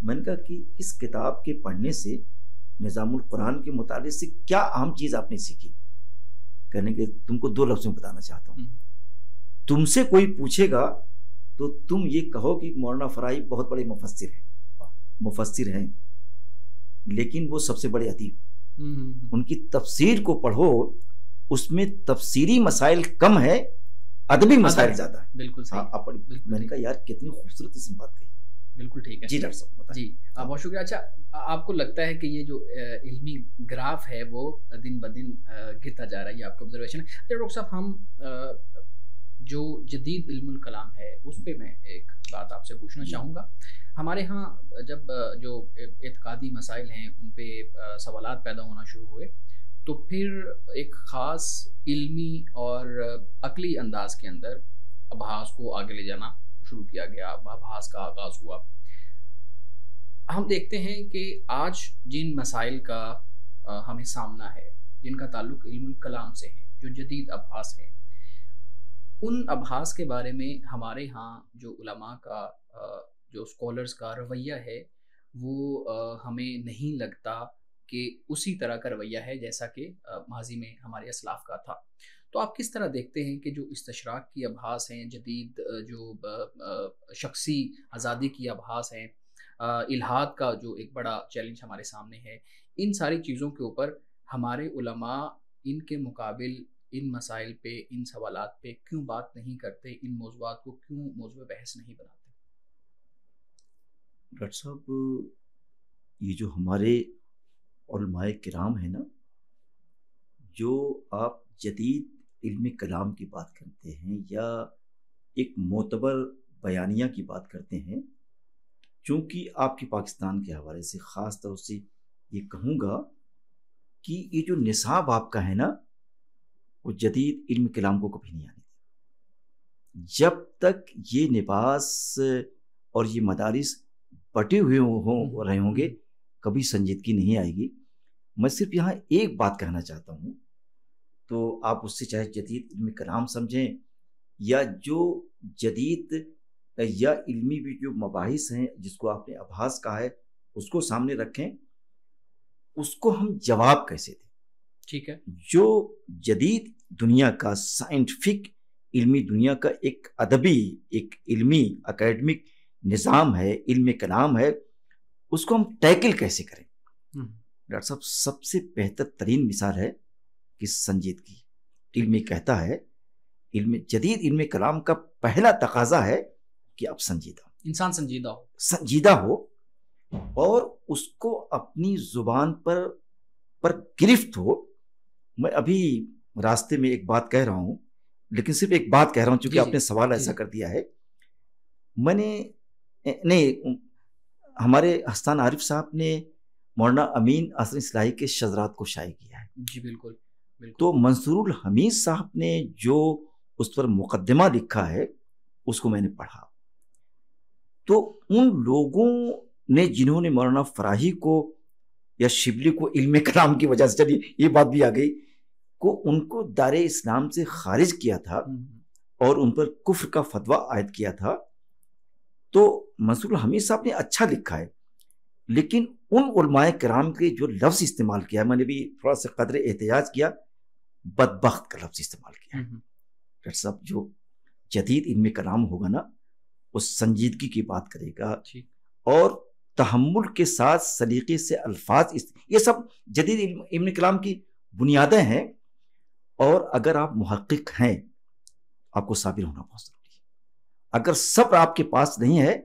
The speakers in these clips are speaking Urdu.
میں نے کہا کہ اس کتاب کے پڑھنے سے نظام القرآن کے مطالعے سے کیا اہم چیز آپ نے سیکھی؟ کہنے کہ تم کو 2 لفظ میں بتانا چاہتا ہوں. تم سے کوئی پوچھے گا تو تم یہ کہو کہ مولانا فرائی بہت بڑے مفسر ہیں لیکن وہ سب سے بڑے ادیب ہیں. ان کی تفسیر کو پڑھو، اس میں تفسیری مسائل کم ہے، ادبی مسائل زیادہ ہیں. بالکل صحیح. میں نے کہا یار کتنی خوبصورت اس میں بات کہی. بالکل ٹھیک ہے. جی ڈاکٹر صاحب بتائیں. جی بہت شکریہ. اچھا، آپ کو لگتا ہے کہ یہ جو علمی گراف ہے وہ دن بدن گرتا جا رہا ہے، یہ آپ کا آبزرویشن ہے؟ ڈاکٹر صاحب، ہم جو جدید علم الکلام ہے اس پہ میں ایک بات آپ سے پوچھنا چاہوں گا. ہمارے ہاں جب جو اعتقادی مسائل ہیں ان پہ سوالات پیدا ہونا شروع ہوئے تو پھر ایک خاص علمی اور عقلی انداز کے اندر ابحاث کو آگے لے جانا شروع کیا گیا، ابحاث کا آغاز ہوا. ہم دیکھتے ہیں کہ آج جن مسائل کا ہمیں سامنا ہے، جن کا تعلق علم الکلام سے ہے، جو جدید ابحاث ہیں، ان ابحاث کے بارے میں ہمارے ہاں جو علماء کا جو اسکالرز کا رویہ ہے وہ ہمیں نہیں لگتا کہ اسی طرح کا رویہ ہے جیسا کہ ماضی میں ہمارے اسلاف کا تھا. تو آپ کس طرح دیکھتے ہیں کہ جو استشراق کی ابحاث ہیں، جدید جو شخصی آزادی کی ابحاث ہیں، الہاد کا جو ایک بڑا چیلنج ہمارے سامنے ہے، ان ساری چیزوں کے اوپر ہمارے علماء ان کے مقابل ان مسائل پہ، ان سوالات پہ کیوں بات نہیں کرتے؟ ان موضوعات کو کیوں موضوع بحث نہیں بناتے؟ ڈاکٹر صاحب، یہ جو ہمارے علماء کرام ہیں نا، جو آپ جدید علم کلام کی بات کرتے ہیں یا ایک معتبر بیانیہ کی بات کرتے ہیں، چونکہ آپ کے پاکستان کے حوالے سے خاص طور سے یہ کہوں گا کہ یہ جو نصاب آپ کا ہے نا، وہ جدید علم کلام کو کبھی نہیں آنے دے. جب تک یہ لباس اور یہ مدارس بٹے ہوئے رہے ہوں گے، کبھی سنجیدگی نہیں آئے گی. میں صرف یہاں ایک بات کہنا چاہتا ہوں، تو آپ اس سے چاہے جدید علم کلام سمجھیں یا جو جدید یا علمی بھی جو مباحث ہیں جس کو آپ نے ابحاث کہا ہے اس کو سامنے رکھیں، اس کو ہم جواب کیسے دیں. ٹھیک ہے. جو جدید دنیا کا سائنٹیفک علمی دنیا کا ایک ادبی، ایک علمی اکیڈمک نظام ہے، علم کلام ہے، اس کو ہم ٹیکل کیسے کریں؟ ڈاکٹر صاحب، سب سے بہتر ترین مثال ہے کہ سنجیدگی. علم کہتا ہے، جدید علم کلام کا پہلا تقاضا ہے کہ اب انسان سنجیدہ ہو اور اس کو اپنی زبان پر گرفت ہو. میں ابھی راستے میں ایک بات کہہ رہا ہوں، لیکن صرف ایک بات کہہ رہا ہوں چونکہ آپ نے سوال ایسا کر دیا ہے. میں نے ہمارے حسان عارف صاحب نے مولانا امین احسن اصلاحی کے شذرات کو شائع کیا ہے. جی بالکل. تو منصور الحمید صاحب نے جو اس پر مقدمہ لکھا ہے اس کو میں نے پڑھا. تو ان لوگوں نے جنہوں نے مولانا فراہی کو یا شبلی کو علم کلام کی وجہ سے، چلیے یہ بات بھی آ گئی، کو ان کو دار اسلام سے خارج کیا تھا اور ان پر کفر کا فتویٰ عائد کیا تھا. تو منصور الحمید صاحب نے اچھا لکھا ہے، لیکن ان علماء کرام کے جو لفظ استعمال کیا، میں نے بھی تھوڑا سا قدر احتجاج کیا، بدبخت کا لفظ استعمال کیا. ڈاکٹر صاحب، جو جدید علم کلام ہوگا نا، وہ سنجیدگی کی بات کرے گا اور تحمل کے ساتھ سلیقے سے الفاظ، یہ سب جدید علم کلام کی بنیادیں ہیں. اور اگر آپ محقق ہیں، آپ کو صابر ہونا بہت ضروری ہے. اگر صبر آپ کے پاس نہیں ہے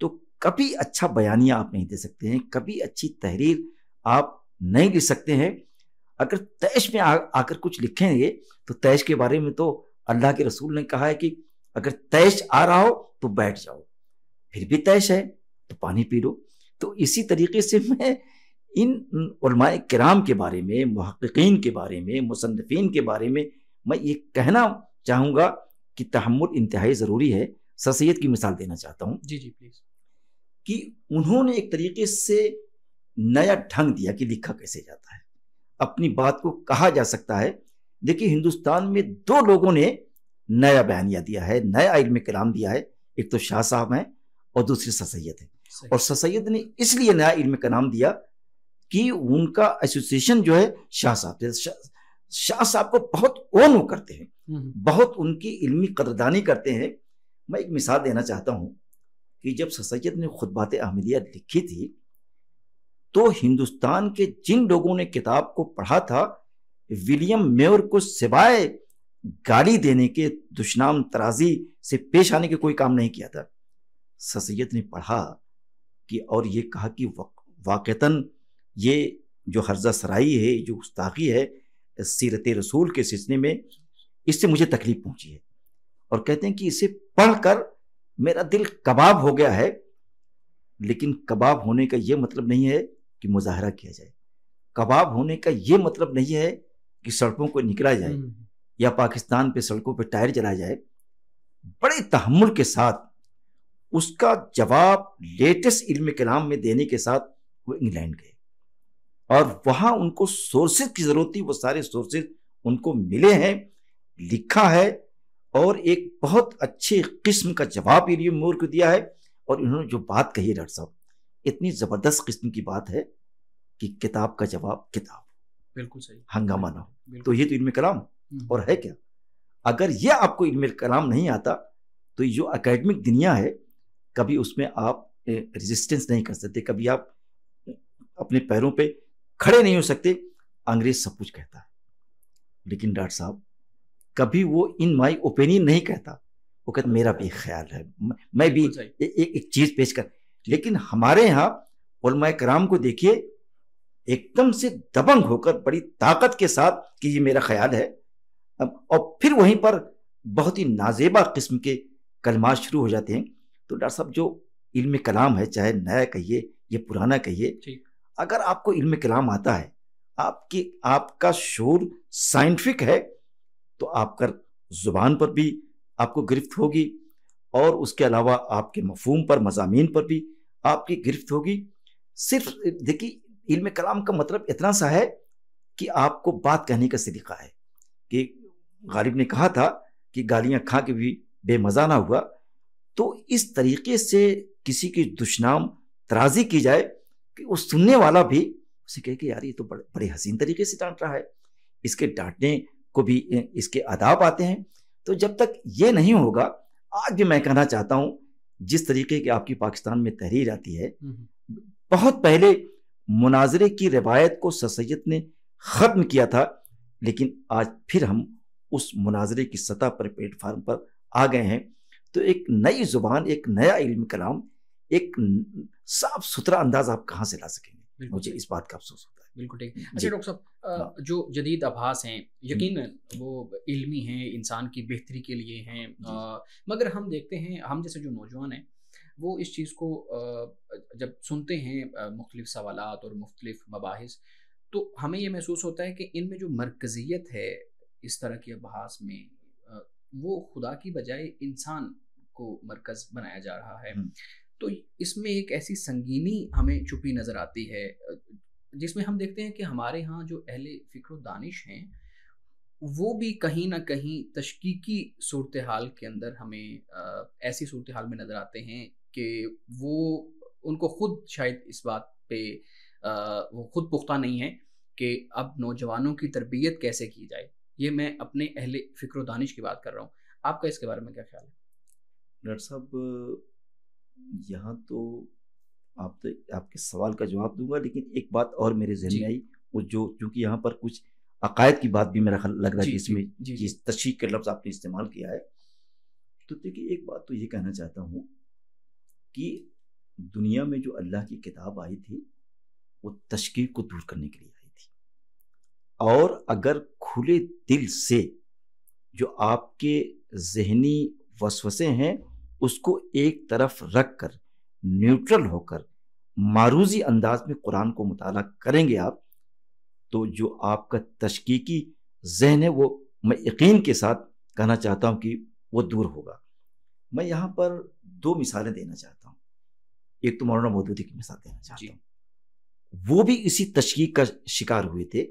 تو کبھی اچھا بیانیہ آپ نہیں دے سکتے ہیں، کبھی اچھی تحریر آپ نہیں لکھ سکتے ہیں. اگر طیش میں آ کر کچھ لکھیں گے تو طیش کے بارے میں تو اللہ کے رسول نے کہا ہے کہ اگر طیش آ رہا ہو تو بیٹھ جاؤ، پھر بھی طیش ہے تو پانی پی لو. تو اسی طریقے سے میں ان علماء کرام کے بارے میں، محققین کے بارے میں، مصنفین کے بارے میں یہ کہنا چاہوں گا کہ تحمل انتہائی ضروری ہے. سر سید کی مثال دینا چاہتا ہوں. جی پلیز. کہ انہوں نے ایک طریقے سے نیا ڈھنگ دیا کہ لکھا کیسے جاتا ہے، اپنی بات کو کہا جا سکتا ہے. دیکھیے، ہندوستان میں 2 لوگوں نے نیا بیانیہ دیا ہے، نیا علم کلام دیا ہے. ایک تو شاہ صاحب ہیں اور دوسرے سر سید ہیں. اور سر سید نے اس لیے نیا علم کا نام دیا کہ ان کا ایسوسیشن جو ہے شاہ صاحب سے، شاہ صاحب کو بہت اون وہ کرتے ہیں، بہت ان کی علمی قدردانی کرتے ہیں۔ میں ایک مثال دینا چاہتا ہوں کہ جب سر سید نے خطبات احمدیہ لکھی تھی تو ہندوستان کے جن لوگوں نے کتاب کو پڑھا تھا، ولیم میور کو سوائے گالی دینے کے، دشنام ترازی سے پیش آنے کے کوئی کام نہیں کیا تھا۔ سر سید نے پڑھا کہ اور یہ کہا کہ واقعتاً یہ جو حرزہ سرائی ہے، جو گستاخی ہے سیرت رسول کے سلسلے میں، اس سے مجھے تکلیف پہنچی ہے، اور کہتے ہیں کہ اسے پڑھ کر میرا دل کباب ہو گیا ہے۔ لیکن کباب ہونے کا یہ مطلب نہیں ہے کہ مظاہرہ کیا جائے، کباب ہونے کا یہ مطلب نہیں ہے کہ سڑکوں کو نکلا جائے یا پاکستان پہ سڑکوں پہ ٹائر جلایا جائے۔ بڑے تحمل کے ساتھ اس کا جواب لیٹسٹ علم کلام میں دینے کے ساتھ وہ انگلینڈ گئے، اور وہاں ان کو سورسز کی ضرورت تھی، وہ سارے سورسز ان کو ملے ہیں، لکھا ہے، اور ایک بہت اچھے قسم کا جواب ولیم مور کو دیا ہے۔ اور انہوں نے جو بات کہی ہے ڈاکٹر صاحب، اتنی زبردست قسم کی بات ہے کہ کتاب کا جواب کتاب، بالکل صحیح، ہنگامہ نہ ہو۔ تو یہ تو علم کلام اور ہے کیا؟ اگر یہ آپ کو علم کلام نہیں آتا تو جو اکیڈمک دنیا ہے، کبھی اس میں آپ ریزسٹنس نہیں کر سکتے، کبھی آپ اپنے پیروں پہ کھڑے نہیں ہو سکتے۔ انگریز سب کچھ کہتا ہے، لیکن ڈاکٹر صاحب کبھی وہ ان مائی اوپینین نہیں کہتا، وہ کہتا میرا بھی خیال ہے، میں بھی ایک چیز پیش کر۔ لیکن ہمارے ہاں علماء کرام کو دیکھیے، ایک دم سے دبنگ ہو کر بڑی طاقت کے ساتھ کہ یہ میرا خیال ہے، اور پھر وہیں پر بہت ہی نازیبا قسم کے کلمات شروع ہو جاتے ہیں۔ تو ڈاکٹر صاحب جو علم کلام ہے، چاہے نیا کہیے یا پرانا کہیے، اگر آپ کو علم کلام آتا ہے، آپ کا شعور سائنٹفک ہے، تو آپ کا زبان پر بھی آپ کو گرفت ہوگی، اور اس کے علاوہ آپ کے مفہوم پر، مضامین پر بھی آپ کی گرفت ہوگی۔ صرف دیکھیے علم کلام کا مطلب اتنا سا ہے کہ آپ کو بات کہنے کا سلیقہ ہے، کہ غالب نے کہا تھا کہ گالیاں کھا کے بھی بے مزہ نہ ہوا، تو اس طریقے سے کسی کی دشنام ترازی کی جائے کہ وہ سننے والا بھی اسے کہے کہ یار یہ تو بڑے حسین طریقے سے ڈانٹ رہا ہے، اس کے ڈانٹنے کو بھی اس کے آداب آتے ہیں۔ تو جب تک یہ نہیں ہوگا، آج بھی میں کہنا چاہتا ہوں، جس طریقے کی آپ کی پاکستان میں تحریر آتی ہے، بہت پہلے مناظرے کی روایت کو سر سید نے ختم کیا تھا، لیکن آج پھر ہم اس مناظرے کی سطح پر، پلیٹ فارم پر آ گئے ہیں۔ تو ایک نئی زبان، ایک نیا علم کلام، ایک صاف ستھرا انداز آپ کہاں سے لا سکیں گے؟ مجھے اس بات کا افسوس ہوتا ہے۔ بالکل ٹھیک۔ اچھا ڈاکٹر صاحب، جو جدید آبھاس ہیں یقیناً وہ علمی ہیں، انسان کی بہتری کے لیے ہیں، مگر ہم دیکھتے ہیں، ہم جیسے جو نوجوان ہیں وہ اس چیز کو جب سنتے ہیں، مختلف سوالات اور مختلف مباحث، تو ہمیں یہ محسوس ہوتا ہے کہ ان میں جو مرکزیت ہے اس طرح کی ابحاث میں، وہ خدا کی بجائے انسان کو مرکز بنایا جا رہا ہے۔ تو اس میں ایک ایسی سنگینی ہمیں چھپی نظر آتی ہے، جس میں ہم دیکھتے ہیں کہ ہمارے ہاں جو اہل فکر و دانش ہیں وہ بھی کہیں نہ کہیں تشکیکی صورتحال کے اندر ہمیں ایسی صورتحال میں نظر آتے ہیں کہ وہ ان کو خود شاید اس بات پہ وہ خود پختہ نہیں ہے کہ اب نوجوانوں کی تربیت کیسے کی جائے۔ یہ میں اپنے اہل فکر و دانش کی بات کر رہا ہوں، آپ کا اس کے بارے میں کیا خیال ہے؟ ڈاکٹر صاحب یہاں تو آپ کے سوال کا جواب دوں گا، لیکن ایک بات اور میرے ذہن میں آئی، وہ جو چونکہ یہاں پر کچھ عقائد کی بات بھی میرا لگ رہا ہے کہ اس میں تشکیک کا لفظ آپ نے استعمال کیا ہے۔ تو دیکھیے ایک بات تو یہ کہنا چاہتا ہوں کہ دنیا میں جو اللہ کی کتاب آئی تھی وہ تشکیک کو دور کرنے کے لیے آئی تھی، اور اگر کھلے دل سے جو آپ کے ذہنی وسوسے ہیں اس کو ایک طرف رکھ کر، نیوٹرل ہو کر، معروضی انداز میں قرآن کو مطالعہ کریں گے آپ، تو جو آپ کا تشکیکی ذہن ہے وہ میں یقین کے ساتھ کہنا چاہتا ہوں کہ وہ دور ہوگا۔ میں یہاں پر دو مثالیں دینا چاہتا ہوں۔ ایک تو مولانا مودودی کی مثال دینا چاہتا ہوں، وہ بھی اسی تشکیک کا شکار ہوئے تھے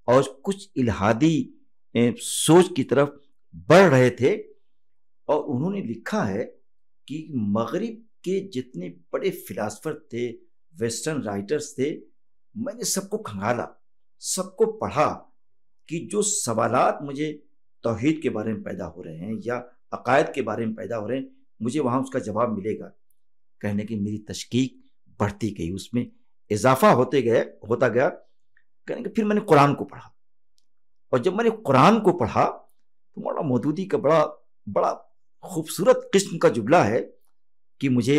اور کچھ الہادی سوچ کی طرف بڑھ رہے تھے، اور انہوں نے لکھا ہے کہ مغرب کے جتنے بڑے فلاسفر تھے، ویسٹرن رائٹرز تھے، میں نے سب کو کھنگالا، سب کو پڑھا کہ جو سوالات مجھے توحید کے بارے میں پیدا ہو رہے ہیں یا عقائد کے بارے میں پیدا ہو رہے ہیں، مجھے وہاں اس کا جواب ملے گا. کہنے کی میری تشکیق بڑھتی گئی، اس میں اضافہ ہوتا گیا. کہنے کہ پھر میں نے قرآن کو پڑھا، اور جب میں نے قرآن کو پڑھا تو مولانا مودودی کا بڑا خوبصورت قسم کا جملہ ہے کہ مجھے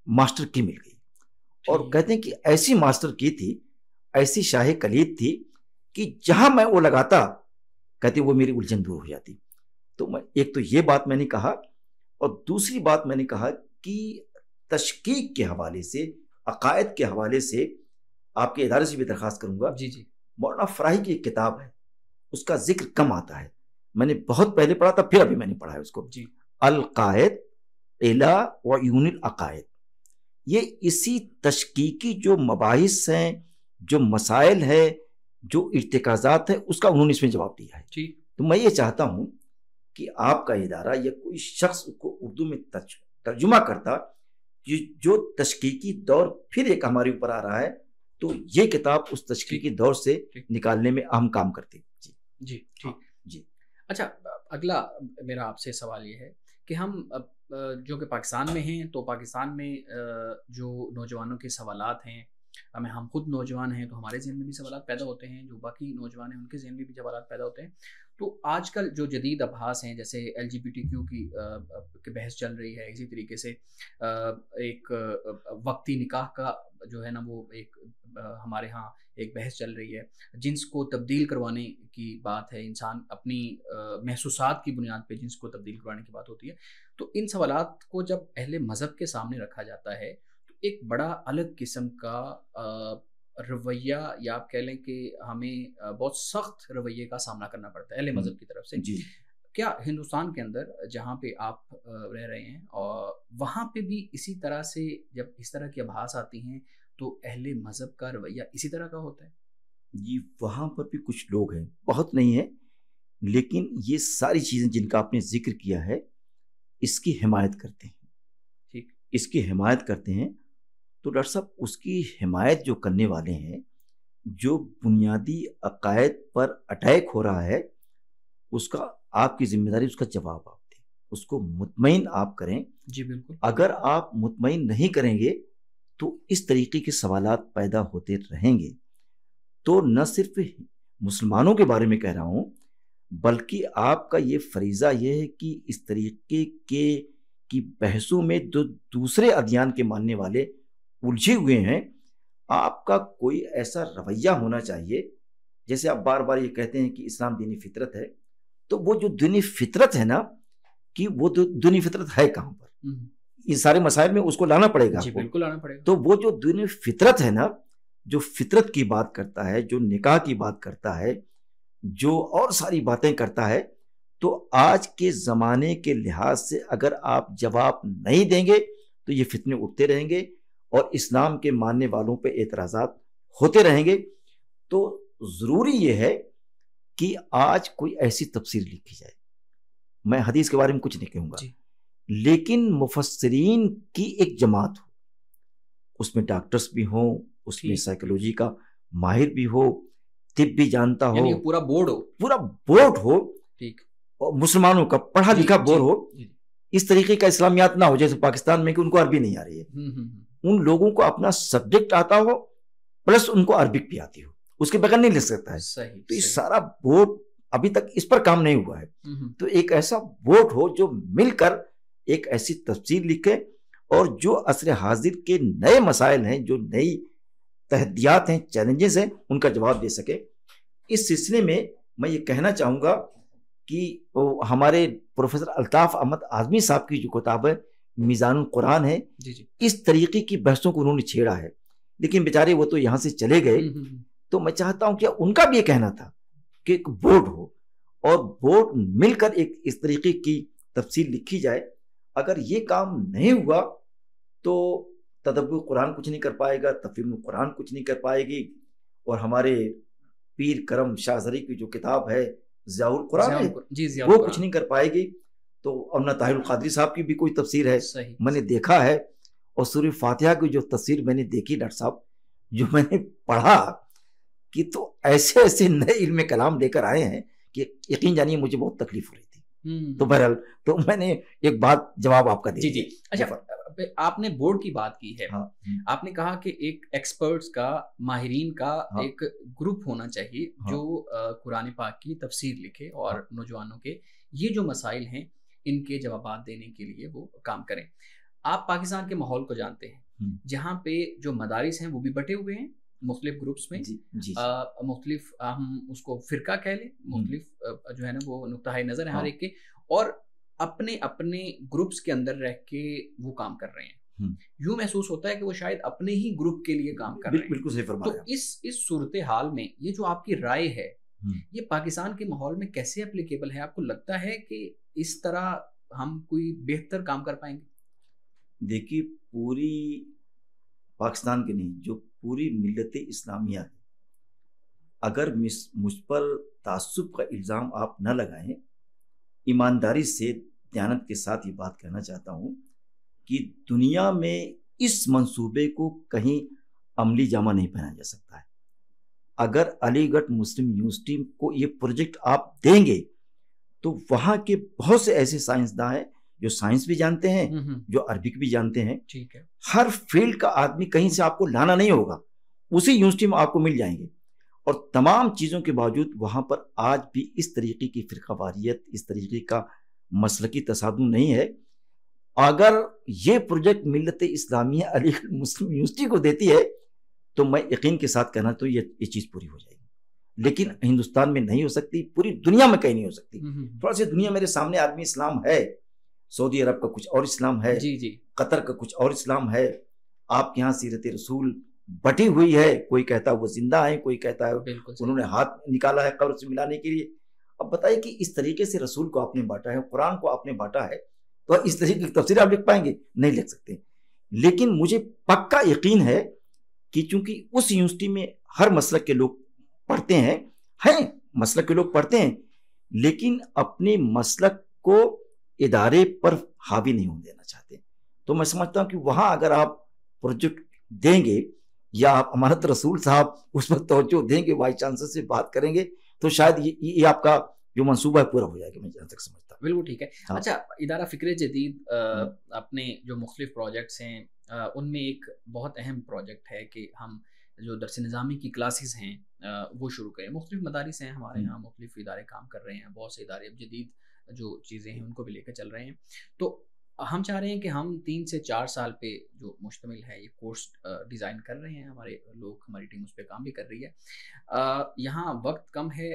ماسٹر کی مل گئی. اور کہتے ہیں کہ ایسی ماسٹر کی تھی، ایسی شاہ کلید تھی کہ جہاں میں وہ لگاتا، کہتے وہ میری الجھن دور ہو جاتی. تو ایک تو یہ بات میں نے کہا، اور دوسری بات میں نے کہا کہ تشکیق کے حوالے سے، عقائد کے حوالے سے آپ کے ادارے سے بھی درخواست کروں گا. جی مولانا فراہی کی ایک کتاب ہے، اس کا ذکر کم آتا ہے، میں نے بہت پہلے پڑھا تھا، پھر ابھی میں نے پڑھا ہے اس کو. القائد الی وعیون العقائد. یہ اسی تشکیکی جو مباحث ہیں، جو مسائل ہے، جو ارتکازات ہیں، اس کا انہوں نے اس میں جواب دیا ہے. تو میں یہ چاہتا ہوں کہ آپ کا ادارہ یا کوئی شخص کو اردو میں ترجمہ کرتا، جو تشکیکی دور پھر ایک ہمارے اوپر آ رہا ہے، تو یہ کتاب اس تشکیکی دور سے نکالنے میں اہم کام کرتی. جی ٹھیک. جی اچھا، اگلا میرا آپ سے سوال یہ ہے کہ ہم جو کہ پاکستان میں ہیں، تو پاکستان میں جو نوجوانوں کے سوالات ہیں، ہم خود نوجوان ہیں تو ہمارے ذہن میں بھی سوالات پیدا ہوتے ہیں، جو باقی نوجوان ہیں ان کے ذہن میں بھی سوالات پیدا ہوتے ہیں. تو آج کل جو جدید ابحاث ہیں، جیسے LGBTQ کی بحث چل رہی ہے، اسی طریقے سے ایک وقتی نکاح کا جو ہے نا، وہ ایک ہمارے ہاں ایک بحث چل رہی ہے، جنس کو تبدیل کروانے کی بات ہے، انسان اپنی محسوسات کی بنیاد پہ جنس کو تبدیل کروانے کی بات ہوتی ہے. تو ان سوالات کو جب اہل مذہب کے سامنے رکھا جاتا ہے تو ایک بڑا الگ قسم کا رویہ، یا آپ کہہ لیں کہ ہمیں بہت سخت رویے کا سامنا کرنا پڑتا ہے اہل مذہب کی طرف سے. کیا ہندوستان کے اندر جہاں پہ آپ رہ رہے ہیں، اور وہاں پہ بھی اسی طرح سے جب اس طرح کی ابحاث آتی ہیں تو اہل مذہب کا رویہ اسی طرح کا ہوتا ہے؟ جی، وہاں پر بھی کچھ لوگ ہیں، بہت نہیں ہیں، لیکن یہ ساری چیزیں جن کا آپ نے ذکر کیا ہے، اس کی حمایت کرتے ہیں. ٹھیک، اس کی حمایت کرتے ہیں. تو ڈاکٹر صاحب، اس کی حمایت جو کرنے والے ہیں، جو بنیادی عقائد پر اٹیک ہو رہا ہے، اس کا آپ کی ذمہ داری اس کا جواب آپ دیں، اس کو مطمئن آپ کریں. جی بالکل. اگر آپ مطمئن نہیں کریں گے تو اس طریقے کے سوالات پیدا ہوتے رہیں گے. تو نہ صرف مسلمانوں کے بارے میں کہہ رہا ہوں، بلکہ آپ کا یہ فریضہ یہ ہے کہ اس طریقے کی بحثوں میں جو دوسرے ادیان کے ماننے والے الجھے ہوئے ہیں، آپ کا کوئی ایسا رویہ ہونا چاہیے. جیسے آپ بار بار یہ کہتے ہیں کہ اسلام دینی فطرت ہے، تو وہ جو دینی فطرت ہے نا، کہ وہ دینی فطرت ہے کہاں پر؟ ان سارے مسائل میں اس کو لانا پڑے گا. جی بالکل لانا پڑے گا. تو وہ جو دینی فطرت ہے نا، جو فطرت کی بات کرتا ہے، جو نکاح کی بات کرتا ہے، جو اور ساری باتیں کرتا ہے، تو آج کے زمانے کے لحاظ سے اگر آپ جواب نہیں دیں گے تو یہ فتنے اٹھتے رہیں گے اور اسلام کے ماننے والوں پہ اعتراضات ہوتے رہیں گے. تو ضروری یہ ہے کہ آج کوئی ایسی تفسیر لکھی جائے. میں حدیث کے بارے میں کچھ نہیں کہوں گا، لیکن مفسرین کی ایک جماعت ہو، اس میں ڈاکٹرز بھی ہوں، اس میں سائیکولوجی کا ماہر بھی ہو، طب بھی جانتا ہو، یعنی پورا بورڈ ہو، ٹھیک، اور مسلمانوں کا پڑھا لکھا بورڈ ہو. اس طریقے کا اسلامیات نہ ہو جیسے پاکستان میں کہ ان کو عربی نہیں آ رہی ہے. ان لوگوں کو اپنا سبجیکٹ آتا ہو پلس ان کو عربک بھی آتی ہو، اس کے بغیر نہیں لکھ سکتا ہے. تو یہ سارا بورڈ ابھی تک اس پر کام نہیں ہوا ہے. تو ایک ایسا بورڈ ہو جو مل کر ایک ایسی تفسیر لکھے، اور جو عصر حاضر کے نئے مسائل ہیں، جو نئی تحدیات ہیں، چیلنجز ہیں، ان کا جواب دے سکے. اس سلسلے میں میں یہ کہنا چاہوں گا کہ ہمارے پروفیسر الطاف احمد اعظمی صاحب کی جو کتاب ہے میزان القرآن ہے، اس طریقے کی بحثوں کو انہوں نے چھیڑا ہے، لیکن بیچارے وہ تو یہاں سے چلے گئے. تو میں چاہتا ہوں کہ ان کا بھی یہ کہنا تھا کہ ایک بورڈ ہو اور بورڈ مل کر ایک اس طریقے کی تفصیل لکھی جائے. اگر یہ کام نہیں ہوا تو تدبر قرآن کچھ نہیں کر پائے گا، تفہیم القرآن کچھ نہیں کر پائے گی، اور ہمارے پیر کرم شاہ زری کی جو کتاب ہے ضیاء القرآن ہے، وہ کچھ نہیں کر پائے گی. تو اور طاہر القادری صاحب کی بھی کوئی تفسیر ہے صحیح میں نے دیکھا ہے، اور سورہ فاتحہ کی جو تفسیر میں نے دیکھی ڈاکٹر صاحب، جو میں نے پڑھا کہ تو ایسے ایسے نئے علم کلام لے کر آئے ہیں کہ یقین جانیے مجھے بہت تکلیف ہو رہی تھی. تو بہرحال تو میں نے ایک بات جواب آپ کا دیا. جی. اچھا، آپ نے بورڈ کی بات کی ہے. آپ نے کہا کہ ایک ایکسپرٹس کا، ماہرین کا ایک گروپ ہونا چاہیے جو قرآن پاک کی تفسیر لکھے اور نوجوانوں کے یہ جو مسائل ہیں ان کے جوابات دینے کے لیے وہ کام کریں. آپ پاکستان کے ماحول کو جانتے ہیں جہاں پہ جو مدارس ہیں وہ بھی بٹے ہوئے ہیں مختلف گروپس میں. مختلف ہم اس کو فرقہ کہہ لیں، مختلف جو ہے نا وہ نقطۂ نظر ہے ہر ایک کے، اور اپنے اپنے گروپس کے اندر رہ کے وہ کام کر رہے ہیں. یوں محسوس ہوتا ہے کہ وہ شاید اپنے ہی گروپ کے لیے کام کر رہے ہیں. بالکل صحیح فرمایا. تو اس صورتحال میں یہ جو آپ کی رائے ہے یہ پاکستان کے ماحول میں کیسے اپلیکیبل ہے؟ آپ کو لگتا ہے کہ اس طرح ہم کوئی بہتر کام کر پائیں گے؟ دیکھیے، پوری پاکستان کے نہیں، جو پوری ملت اسلامیہ ہے، اگر مجھ پر تعصب کا الزام آپ نہ لگائیں، ایمانداری سے دیانت کے ساتھ یہ بات کہنا چاہتا ہوں کہ دنیا میں اس منصوبے کو کہیں عملی جامہ نہیں پہنا جا سکتا ہے. اگر علی گڑھ مسلم یونیورسٹی کو یہ پروجیکٹ آپ دیں گے تو وہاں کے بہت سے ایسے سائنسداں ہیں جو سائنس بھی جانتے ہیں، جو عربک بھی جانتے ہیں. ٹھیک ہے. ہر فیلڈ کا آدمی کہیں سے آپ کو لانا نہیں ہوگا، اسی یونیورسٹی میں آپ کو مل جائیں گے. اور تمام چیزوں کے باوجود وہاں پر آج بھی اس طریقے کی فرقہ واریت، اس طریقے کا مسلکی تصادم نہیں ہے. اگر یہ پروجیکٹ ملت اسلامیہ علی گڑھ مسلم یونیورسٹی کو دیتی ہے تو میں یقین کے ساتھ کہنا تو یہ چیز پوری ہو جائے گی. لیکن ہندوستان میں نہیں ہو سکتی، پوری دنیا میں کہیں نہیں ہو سکتی. تھوڑا سی دنیا میرے سامنے عالمی اسلام ہے، سعودی عرب کا کچھ اور اسلام ہے، قطر کا کچھ اور اسلام ہے. آپ کے یہاں سیرت رسول بٹی ہوئی ہے، کوئی کہتا ہے وہ زندہ ہے، کوئی کہتا ہے انہوں نے ہاتھ نکالا ہے قبر سے ملانے کے لیے. اب بتائیے کہ اس طریقے سے رسول کو آپ نے بانٹا ہے، قرآن کو آپ نے بانٹا ہے، تو اس طریقے کی تفسیر آپ لکھ پائیں گے؟ نہیں لکھ سکتے. لیکن مجھے پکا یقین ہے کہ چونکہ اس یونیورسٹی میں ہر مسلک کے لوگ پڑھتے ہیں مسلک کے لوگ پڑھتے ہیں، لیکن اپنے مسلک کو ادارے پر حاوی نہیں ہونے دینا چاہتے. تو میں سمجھتا ہوں کہ وہاں اگر آپ پروجیکٹ دیں گے یا آپ امانت رسول صاحب اس پر توجہ دیں گے، وائس چانسلر سے بات کریں گے، تو شاید یہ آپ کا جو منصوبہ ہے پورا ہو جائے گا. میں جہاں تک سمجھتا ہوں. بالکل ٹھیک ہے. اچھا، ادارہ فکر جدید اپنے جو مختلف پروجیکٹس ہیں ان میں ایک بہت اہم پروجیکٹ ہے کہ ہم جو درس نظامی کی کلاسز ہیں وہ شروع کریں. مختلف مدارس ہیں ہمارے یہاں، مختلف ادارے کام کر رہے ہیں، بہت سے ادارے جدید جو چیزیں ہیں ان کو بھی لے کر چل رہے ہیں. تو ہم چاہ رہے ہیں کہ ہم 3 سے 4 سال پہ جو مشتمل ہے یہ کورس ڈیزائن کر رہے ہیں. ہمارے لوگ، ہماری ٹیم اس پہ کام بھی کر رہی ہے. یہاں وقت کم ہے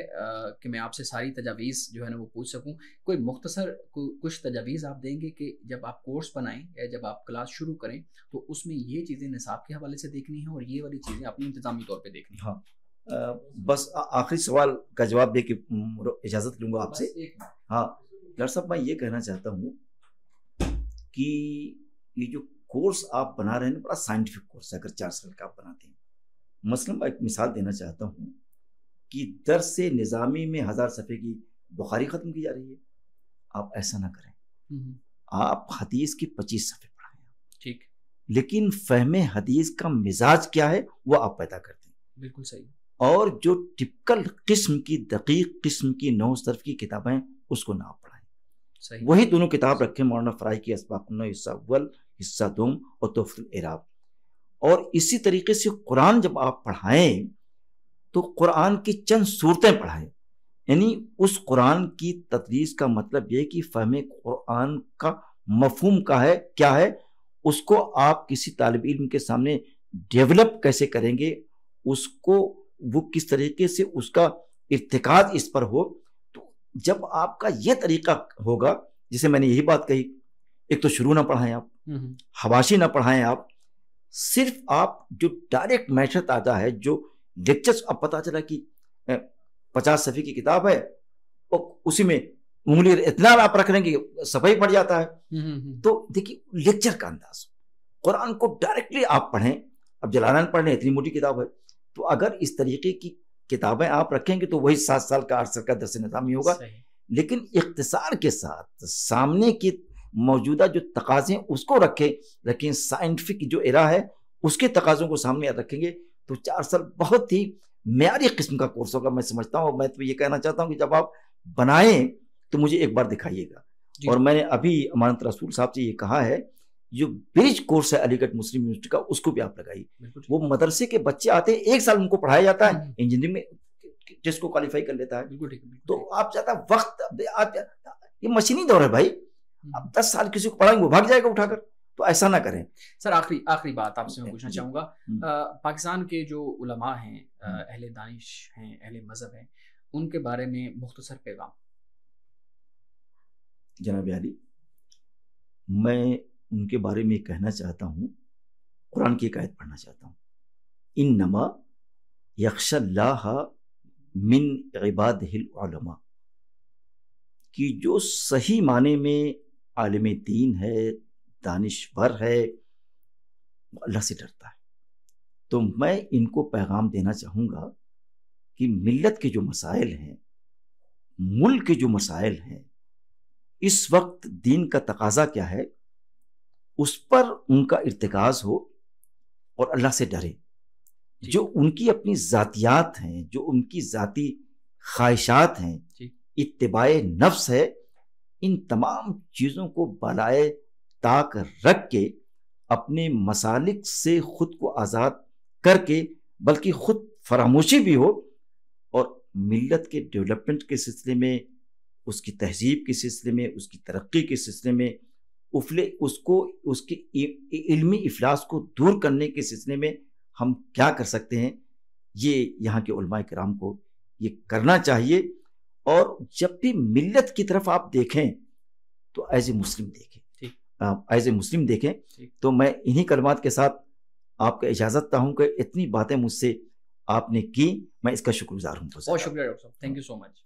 کہ میں آپ سے ساری تجاویز جو ہے نا وہ پوچھ سکوں. کوئی مختصر کچھ تجاویز آپ دیں گے کہ جب آپ کورس بنائیں یا جب آپ کلاس شروع کریں تو اس میں یہ چیزیں نصاب کے حوالے سے دیکھنی ہیں اور یہ والی چیزیں اپنی انتظامی طور پہ دیکھنی ہیں. بس آخری سوال کا جواب دے کے اجازت لوں گا آپ سے. ڈاکٹر صاحب، میں یہ کہنا چاہتا ہوں کہ یہ جو کورس آپ بنا رہے ہیں بڑا سائنٹیفک کورس ہے. اگر 4 سال کا آپ بناتے ہیں، مثلا میں ایک مثال دینا چاہتا ہوں کہ درس نظامی میں 1000 صفحے کی بخاری ختم کی جا رہی ہے. آپ ایسا نہ کریں، آپ حدیث کی 25 صفحے پڑھائیں. ٹھیک، لیکن فہم حدیث کا مزاج کیا ہے وہ آپ پیدا کرتے ہیں. بالکل صحیح. اور جو ٹپکل قسم کی، دقیق قسم کی 9 صرف کی کتابیں اس کو نہ پڑھائیں. وہی دونوں کتاب رکھیں، مولانا فرائی کی اسباق النحو حصہ اول، حصہ دوم اور تحفۃ الاعراب. اور اسی طریقے سے قرآن جب آپ پڑھائیں تو قرآن کی چند صورتیں پڑھائیں. یعنی اس قرآن کی تدریس کا مطلب یہ کہ فہم قرآن کا مفہوم کیا ہے اس کو آپ کسی طالب علم کے سامنے ڈیولپ کیسے کریں گے، اس کو وہ کس طریقے سے اس کا ارتکاز اس پر ہو. تو جب آپ کا یہ طریقہ ہوگا، جسے میں نے یہی بات کہی، ایک تو شروع نہ پڑھائیں آپ، حواشی نہ پڑھائیں آپ، صرف آپ جو ڈائریکٹ میتھڈ آتا ہے، جو لیکچرز اب پتا چلا کہ 50 صفحے کی کتاب ہے اور اسی میں انگلی اتنا آپ رکھ لیں گے صفحہ ہی پڑ جاتا ہے. تو دیکھیے لیکچر کا انداز، قرآن کو ڈائریکٹلی آپ پڑھیں. اب جلالین پڑھ لیں، اتنی موٹی کتاب ہے، تو اگر اس طریقے کی کتابیں آپ رکھیں گے تو وہی 7 سال کا 8 سال کا درس نظامی ہوگا. لیکن اختصار کے ساتھ سامنے کی موجودہ جو تقاضے ہیں اس کو رکھیں سائنٹیفک جو ایرا ہے اس کے تقاضوں کو سامنے رکھیں گے تو 4 سال بہت ہی معیاری قسم کا کورس ہوگا میں سمجھتا ہوں. اور میں تو یہ کہنا چاہتا ہوں کہ جب آپ بنائیں تو مجھے ایک بار دکھائیے گا. اور میں نے ابھی امانت رسول صاحب سے یہ کہا ہے جو برج کورس ہے علی گڑھ مسلم یونیورسٹی کا اس کو بھی آپ لگائیے. وہ مدرسے کے بچے آتے ہیں 1 سال ان کو پڑھایا جاتا ہے انجینئرنگ میں جس کو کوالیفائی کر لیتا ہے. تو آپ زیادہ وقت یہ مشینی دور ہے بھائی. اب 10 سال کسی کو پڑھائیں گے وہ بھاگ جائے گا اٹھا کر. تو ایسا نہ کریں. سر آخری بات آپ سے میں پوچھنا چاہوں گا. پاکستان کے جو علماء ہیں اہل دانش ہیں اہل مذہب ہیں ان کے بارے میں مختصر پیغام. جناب علی میں ان کے بارے میں کہنا چاہتا ہوں قرآن کی ایک آیت پڑھنا چاہتا ہوں. انما یخش اللہ من عبادہ العلماء کہ جو صحیح معنی میں عالم دین ہے دانشور ہے وہ اللہ سے ڈرتا ہے. تو میں ان کو پیغام دینا چاہوں گا کہ ملت کے جو مسائل ہیں ملک کے جو مسائل ہیں اس وقت دین کا تقاضا کیا ہے اس پر ان کا ارتکاز ہو اور اللہ سے ڈرے. جو ان کی اپنی ذاتیات ہیں جو ان کی ذاتی خواہشات ہیں اتباع نفس ہے ان تمام چیزوں کو بالائے طاق رکھ کے اپنے مسالک سے خود کو آزاد کر کے بلکہ خود فراموشی بھی ہو اور ملت کے ڈیولپمنٹ کے سلسلے میں اس کی تہذیب کے سلسلے میں اس کی ترقی کے سلسلے میں اس کی علمی افلاس کو دور کرنے کے سلسلے میں ہم کیا کر سکتے ہیں یہ یہاں کے علماء کرام کو یہ کرنا چاہیے. اور جب بھی ملت کی طرف آپ دیکھیں تو ایز اے مسلم دیکھیں. تو میں انہی کلمات کے ساتھ آپ کا اجازت چاہوں کہ اتنی باتیں مجھ سے آپ نے کی میں اس کا شکر گزار ہوں. بہت شکریہ ڈاکٹر صاحب. Thank you so much.